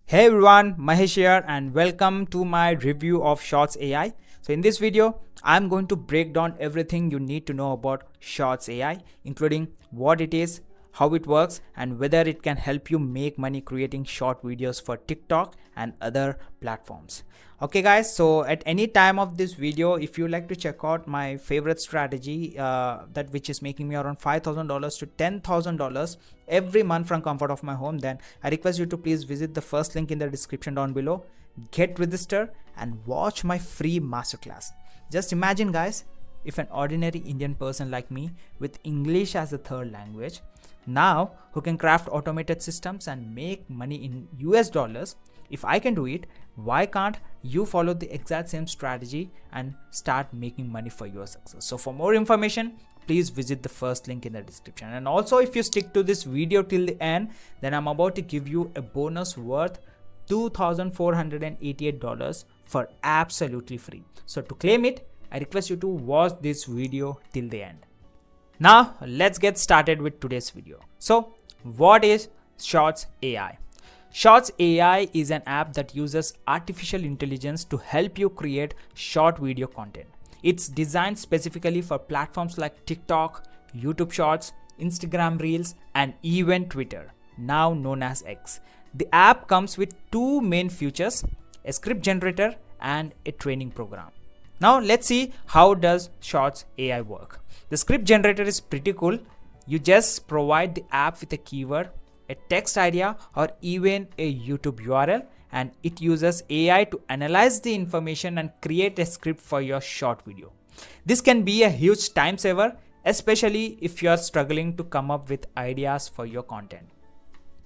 Hey everyone, Mahesh here and welcome to my review of Shorts AI. So in this video, I'm going to break down everything you need to know about Shorts AI, including what it is, how it works, and whether it can help you make money creating short videos for TikTok and other platforms. Okay guys, so at any time of this video, if you like to check out my favorite strategy that which is making me around $5,000 to $10,000 every month from comfort of my home, then I request you to please visit the first link in the description down below, get registered and watch my free masterclass. Just imagine guys, if an ordinary Indian person like me with English as a third language, now who can craft automated systems and make money in US dollars, if I can do it, why can't you follow the exact same strategy and start making money for your success? So for more information, please visit the first link in the description. And also if you stick to this video till the end, then I'm about to give you a bonus worth $2,488 for absolutely free. So to claim it, I request you to watch this video till the end. Now let's get started with today's video. So what is Shorts AI? Shorts AI is an app that uses artificial intelligence to help you create short video content. It's designed specifically for platforms like TikTok, YouTube Shorts, Instagram Reels, and even Twitter, now known as X. The app comes with two main features, a script generator and a training program. Now let's see how does Shorts AI work. The script generator is pretty cool. You just provide the app with a keyword, a text idea, or even a YouTube URL, and it uses AI to analyze the information and create a script for your short video. This can be a huge time saver, especially if you are struggling to come up with ideas for your content.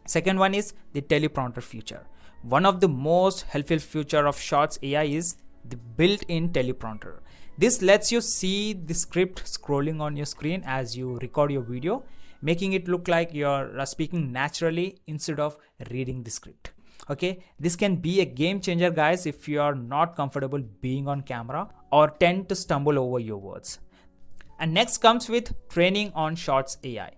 Second one is the teleprompter feature. One of the most helpful feature of Shorts AI is the built-in teleprompter. This lets you see the script scrolling on your screen as you record your video, making it look like you're speaking naturally instead of reading the script. Okay, this can be a game changer guys if you are not comfortable being on camera or tend to stumble over your words. And next comes with training on Shorts AI.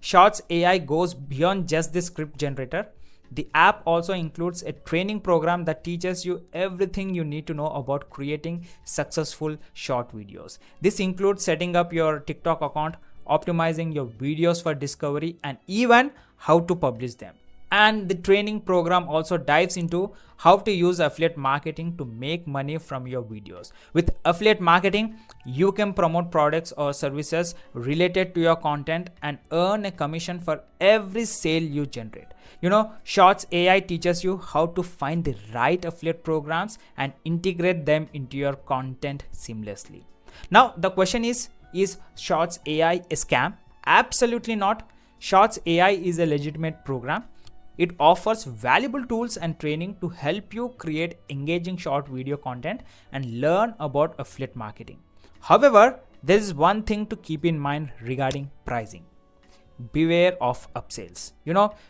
Shorts AI goes beyond just the script generator. The app also includes a training program that teaches you everything you need to know about creating successful short videos. This includes setting up your TikTok account, optimizing your videos for discovery, and even how to publish them. And the training program also dives into how to use affiliate marketing to make money from your videos. With affiliate marketing, you can promote products or services related to your content and earn a commission for every sale you generate. Shorts AI teaches you how to find the right affiliate programs and integrate them into your content seamlessly. Now the question is Shorts AI a scam? Absolutely not. Shorts AI is a legitimate program. It offers valuable tools and training to help you create engaging short video content and learn about affiliate marketing. However, there is one thing to keep in mind regarding pricing. Beware of upsells.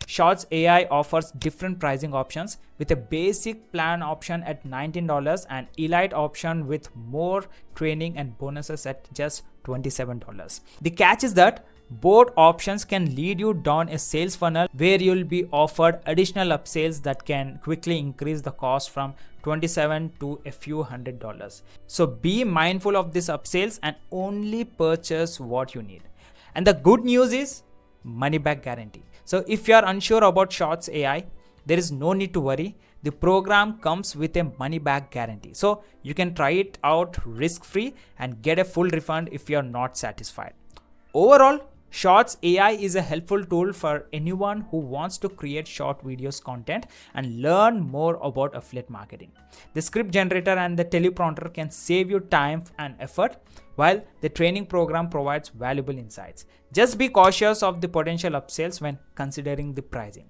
Shorts AI offers different pricing options, with a basic plan option at $19 and elite option with more training and bonuses at just $27. The catch is that both options can lead you down a sales funnel where you'll be offered additional upsells that can quickly increase the cost from $27 to a few $100s. So be mindful of these upsells and only purchase what you need. And the good news is money back guarantee. So if you are unsure about Shorts AI, there is no need to worry. The program comes with a money back guarantee. So you can try it out risk free and get a full refund if you are not satisfied. Overall, Shorts AI is a helpful tool for anyone who wants to create short videos content and learn more about affiliate marketing. The script generator and the teleprompter can save you time and effort, while the training program provides valuable insights. Just be cautious of the potential upsells when considering the pricing.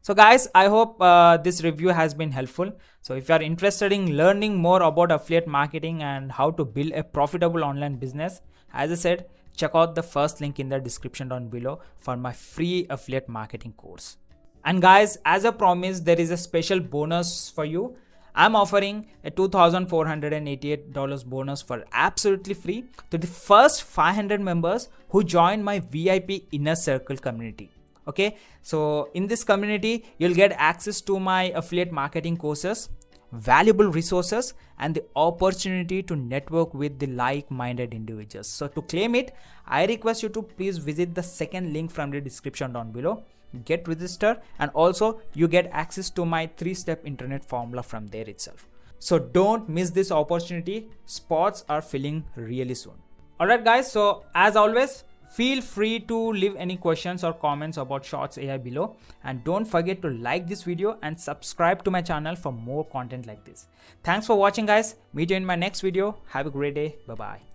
So guys, I hope this review has been helpful. So if you are interested in learning more about affiliate marketing and how to build a profitable online business, as I said, check out the first link in the description down below for my free affiliate marketing course. And guys, as I promised, there is a special bonus for you. I'm offering a $2,488 bonus for absolutely free to the first 500 members who join my VIP Inner Circle community. Okay, so in this community you'll get access to my affiliate marketing courses, valuable resources, and the opportunity to network with the like-minded individuals. So to claim it, I request you to please visit the second link from the description down below, get registered, and also you get access to my 3-step internet formula from there itself. So don't miss this opportunity. Spots are filling really soon. Alright guys, so as always, feel free to leave any questions or comments about Shorts AI below, and don't forget to like this video and subscribe to my channel for more content like this. Thanks for watching guys. Meet you in my next video. Have a great day. Bye bye.